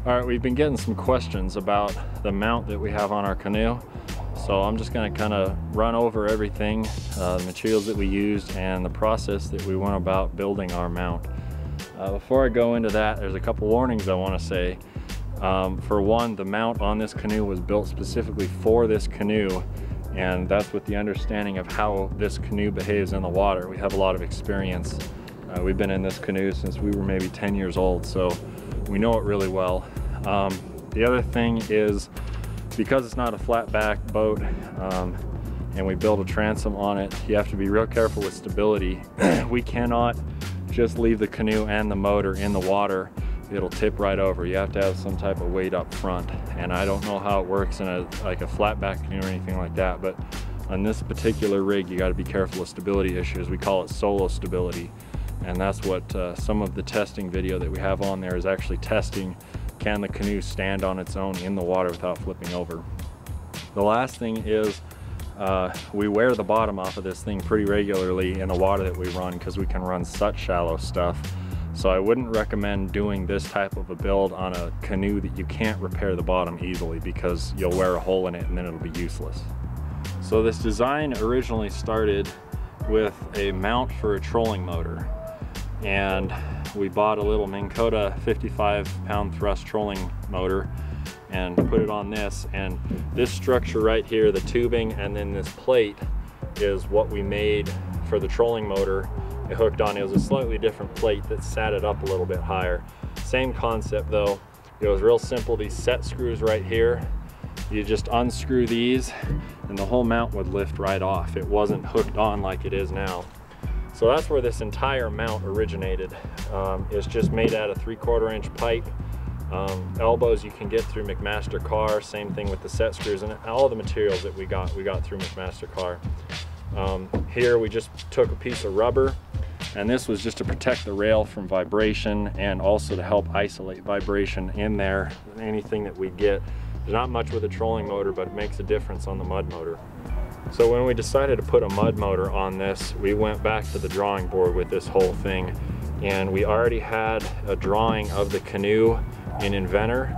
All right, we've been getting some questions about the mount that we have on our canoe. So I'm just gonna kind of run over everything, the materials that we used and the process that we went about building our mount. Before I go into that, there's a couple warnings I wanna say. For one, the mount on this canoe was built specifically for this canoe, and that's with the understanding of how this canoe behaves in the water. We have a lot of experience. We've been in this canoe since we were maybe 10 years old, so we know it really well. The other thing is, because it's not a flat back boat and we build a transom on it, you have to be real careful with stability. We cannot just leave the canoe and the motor in the water. It'll tip right over. You have to have some type of weight up front, and I don't know how it works in like a flat back canoe or anything like that, but on this particular rig you got to be careful with stability issues. We call it solo stability, and that's what some of the testing video that we have on there is actually testing. Can the canoe stand on its own in the water without flipping over? The last thing is we wear the bottom off of this thing pretty regularly in the water that we run, because we can run such shallow stuff. So I wouldn't recommend doing this type of a build on a canoe that you can't repair the bottom easily, because you'll wear a hole in it and then it'll be useless. So this design originally started with a mount for a trolling motor, and we bought a little Minn Kota 55-pound thrust trolling motor and put it on this, and this structure right here, the tubing and then this plate, is what we made for the trolling motor. It hooked on. It was a slightly different plate that sat it up a little bit higher. Same concept though. It was real simple. These set screws right here, you just unscrew these and the whole mount would lift right off. It wasn't hooked on like it is now. So that's where this entire mount originated. It's just made out of 3/4 inch pipe. Elbows you can get through McMaster Carr. Same thing with the set screws, and all the materials that we got through McMaster Carr. Here we just took a piece of rubber, and this was just to protect the rail from vibration and also to help isolate vibration in there. Anything that we get, there's not much with a trolling motor, but it makes a difference on the mud motor. So when we decided to put a mud motor on this, we went back to the drawing board with this whole thing, and we already had a drawing of the canoe in Inventor.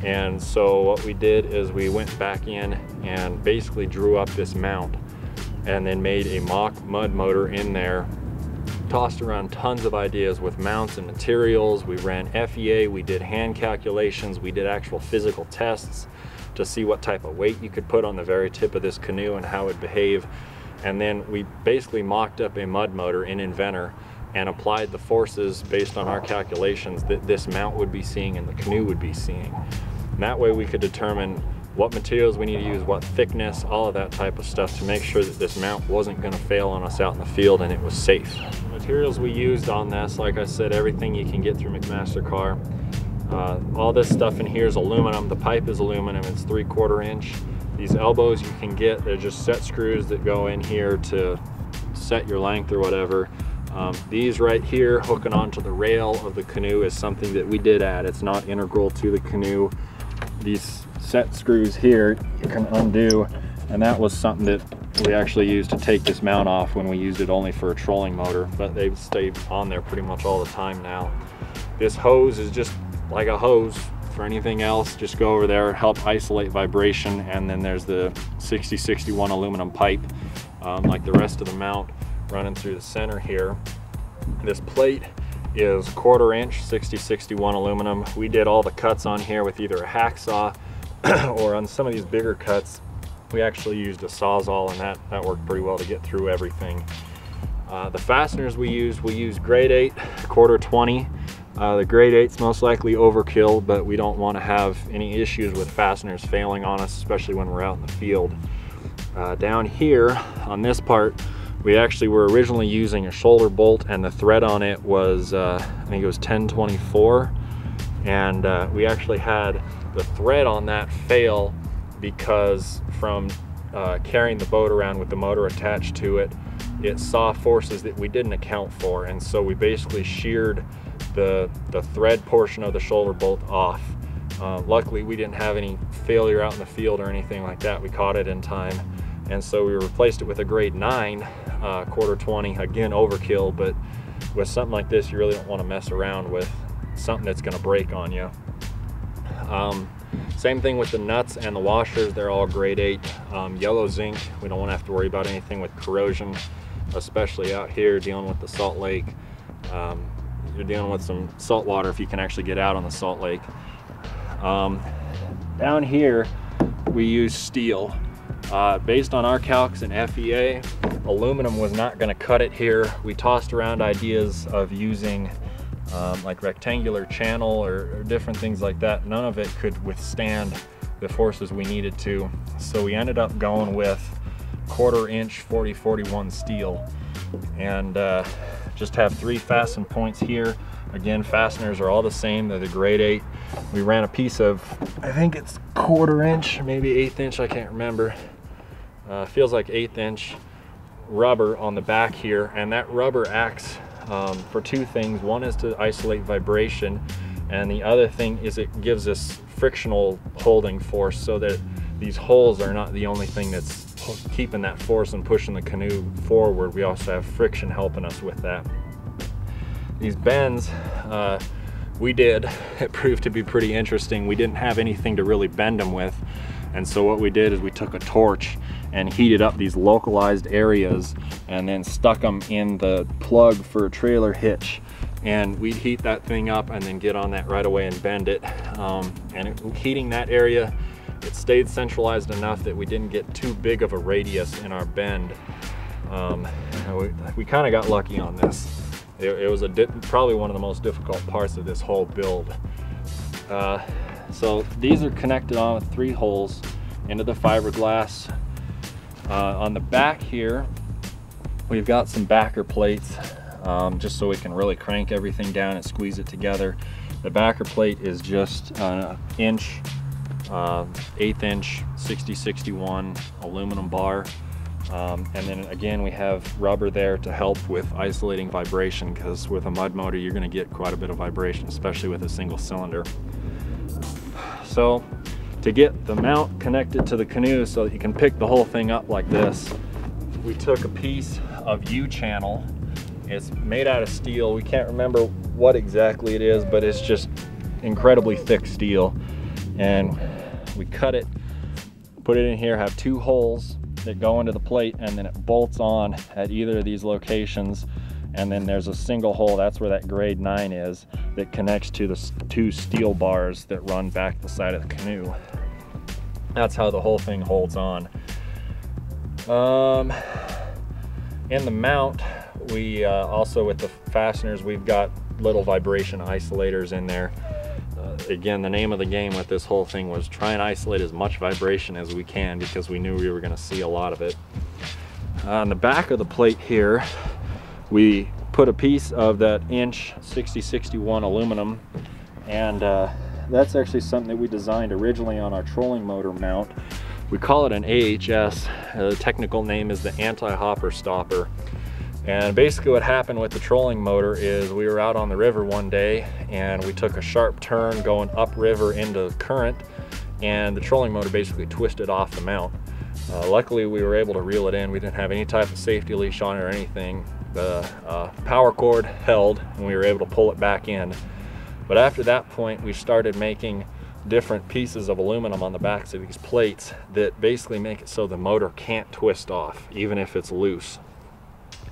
And so what we did is we went back in and basically drew up this mount and then made a mock mud motor in there. Tossed around tons of ideas with mounts and materials. We ran FEA, we did hand calculations, we did actual physical tests to see what type of weight you could put on the very tip of this canoe and how it would behave. And then we basically mocked up a mud motor in Inventor and applied the forces based on our calculations that this mount would be seeing and the canoe would be seeing. And that way we could determine what materials we need to use, what thickness, all of that type of stuff to make sure that this mount wasn't going to fail on us out in the field and it was safe. The materials we used on this, like I said, everything you can get through McMaster Carr. All this stuff in here is aluminum. The pipe is aluminum. It's 3/4 inch. These elbows you can get, they're just set screws that go in here to set your length or whatever. These right here hooking onto the rail of the canoe is something that we did add. It's not integral to the canoe. These set screws here you can undo, and that was something that we actually used to take this mount off when we used it only for a trolling motor, but they've stayed on there pretty much all the time now. This hose is just like a hose for anything else. Just go over there, help isolate vibration, and then there's the 6061 aluminum pipe, like the rest of the mount, running through the center here. This plate is 1/4 inch 6061 aluminum. We did all the cuts on here with either a hacksaw or on some of these bigger cuts we actually used a Sawzall, and that worked pretty well to get through everything. The fasteners we used grade 8 1/4-20. The grade 8's most likely overkill, but we don't want to have any issues with fasteners failing on us, especially when we're out in the field. Down here on this part, we actually were originally using a shoulder bolt, and the thread on it was, I think it was 1024, and we actually had the thread on that fail because from carrying the boat around with the motor attached to it, it saw forces that we didn't account for, and so we basically sheared the thread portion of the shoulder bolt off. Luckily we didn't have any failure out in the field or anything like that. We caught it in time, and so we replaced it with a grade 9 1/4-20. Again, overkill, but with something like this you really don't want to mess around with something that's going to break on you. Same thing with the nuts and the washers. They're all grade 8 yellow zinc. We don't want to have to worry about anything with corrosion, especially out here dealing with the Salt Lake. You're dealing with some salt water if you can actually get out on the Salt Lake. Down here we use steel. Based on our calcs and FEA, aluminum was not going to cut it here. We tossed around ideas of using like rectangular channel or different things like that. None of it could withstand the forces we needed to. So we ended up going with 1/4 inch 40-41 steel, and just have 3 fasten points here. Again, fasteners are all the same. They're the grade 8. We ran a piece of, I think it's 1/4 inch, maybe 1/8 inch, I can't remember. Feels like 1/8 inch rubber on the back here, and that rubber acts for 2 things. One is to isolate vibration, and the other thing is it gives us frictional holding force, so that these holes are not the only thing that's keeping that force and pushing the canoe forward. We also have friction helping us with that. These bends, it proved to be pretty interesting. We didn't have anything to really bend them with, and so what we did is we took a torch and heated up these localized areas and then stuck them in the plug for a trailer hitch, and we'd heat that thing up and then get on that right away and bend it. Heating that area, it stayed centralized enough that we didn't get too big of a radius in our bend. We kind of got lucky on this. It was probably one of the most difficult parts of this whole build. So these are connected on with 3 holes into the fiberglass. On the back here, we've got some backer plates, just so we can really crank everything down and squeeze it together. The backer plate is just an inch, 1/8 inch 60-61 aluminum bar. And then again, we have rubber there to help with isolating vibration, because with a mud motor you're going to get quite a bit of vibration, especially with a single cylinder. So to get the mount connected to the canoe so that you can pick the whole thing up like this, we took a piece of U-channel. It's made out of steel. We can't remember what exactly it is, but it's just incredibly thick steel. And we cut it, put it in here, have 2 holes that go into the plate, and then it bolts on at either of these locations. And then there's a single hole, that's where that grade 9 is, that connects to the 2 steel bars that run back the side of the canoe. That's how the whole thing holds on. In the mount, we also, with the fasteners, we've got little vibration isolators in there. Again, the name of the game with this whole thing was try and isolate as much vibration as we can, because we knew we were going to see a lot of it. On the back of the plate here, we put a piece of that inch 60-61 aluminum, and that's actually something that we designed originally on our trolling motor mount. We call it an AHS. The technical name is the anti-hopper stopper. And basically what happened with the trolling motor is we were out on the river one day and we took a sharp turn going upriver into current, and the trolling motor basically twisted off the mount. Luckily we were able to reel it in. We didn't have any type of safety leash on it or anything. The power cord held and we were able to pull it back in. But after that point we started making different pieces of aluminum on the backs of these plates that basically make it so the motor can't twist off even if it's loose.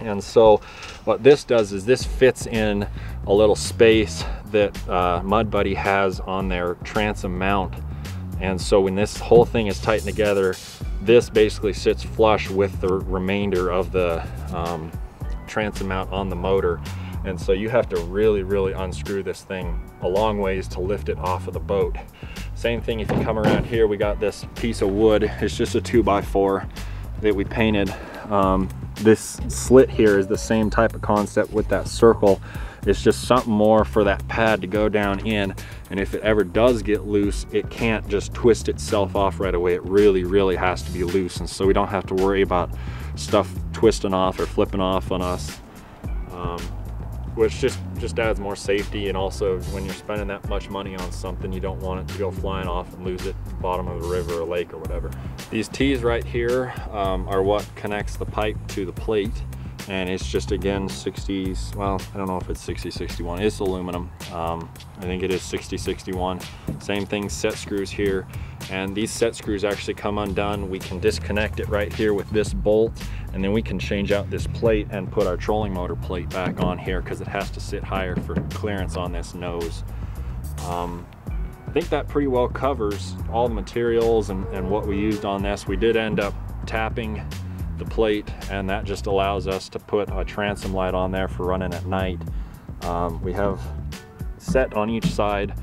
And so what this does is this fits in a little space that Mud Buddy has on their transom mount. And so when this whole thing is tightened together, this basically sits flush with the remainder of the transom mount on the motor. And so you have to really unscrew this thing a long ways to lift it off of the boat. Same thing if you come around here, we got this piece of wood. It's just a 2x4 that we painted. This slit here is the same type of concept with that circle. It's just something more for that pad to go down in, and if it ever does get loose, it can't just twist itself off right away. It really has to be loose, and so we don't have to worry about stuff twisting off or flipping off on us, which just adds more safety. And also when you're spending that much money on something, you don't want it to go flying off and lose it at the bottom of the river or lake or whatever. These T's right here are what connects the pipe to the plate. and it's just, again, 60s, well, I don't know if it's 6061, it's aluminum. I think it is 6061. Same thing, set screws here, and these set screws actually come undone. We can disconnect it right here with this bolt, and then we can change out this plate and put our trolling motor plate back on here because it has to sit higher for clearance on this nose. I think that pretty well covers all the materials and what we used on this. We did end up tapping the plate, and that just allows us to put a transom light on there for running at night. We have set on each side,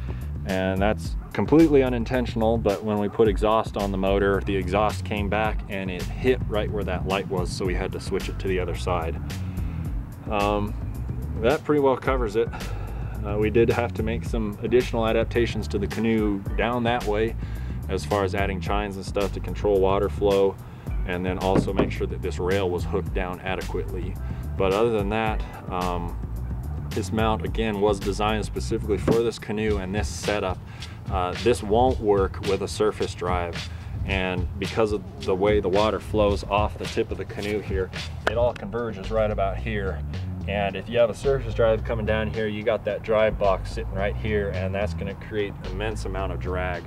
and that's completely unintentional, but when we put exhaust on the motor, the exhaust came back and it hit right where that light was, so we had to switch it to the other side. That pretty well covers it. We did have to make some additional adaptations to the Canoe down that way, as far as adding chines and stuff to control water flow, and then also make sure that this rail was hooked down adequately. But other than that, this mount, again, was designed specifically for this Canoe and this setup. This won't work with a surface drive, and because of the way the water flows off the tip of the Canoe here, it all converges right about here. And if you have a surface drive coming down here, you got that drive box sitting right here, and that's going to create an immense amount of drag.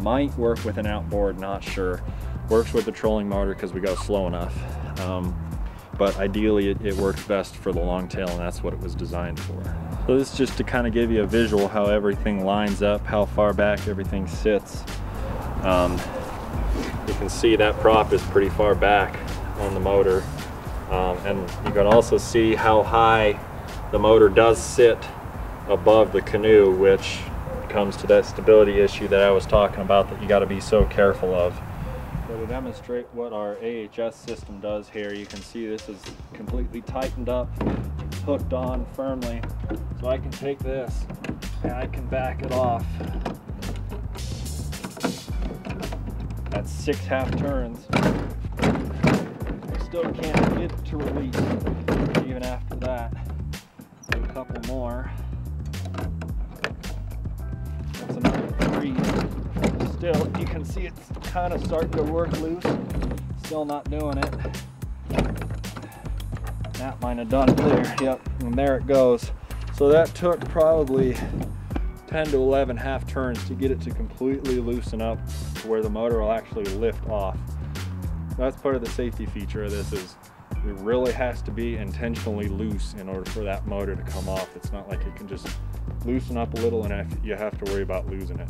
Might work with an outboard, not sure. Works with the trolling motor because we go slow enough. But ideally it works best for the long tail, and that's what it was designed for. So this is just to kind of give you a visual how everything lines up, how far back everything sits. You can see that prop is pretty far back on the motor. And you can also see how high the motor does sit above the Canoe, which comes to that stability issue that I was talking about that you got to be so careful of. So to demonstrate what our AHS system does here, you can see this is completely tightened up, hooked on firmly. So I can take this and I can back it off. That's 6 half turns. I still can't get it to release even after that. Do a couple more. That's another 3. Still, you can see it's kind of starting to work loose. Still not doing it. That might have done clear. Yep, and there it goes. So that took probably 10 to 11 half turns to get it to completely loosen up to where the motor will actually lift off. That's part of the safety feature of this, is it really has to be intentionally loose in order for that motor to come off. It's not like it can just loosen up a little and you have to worry about losing it.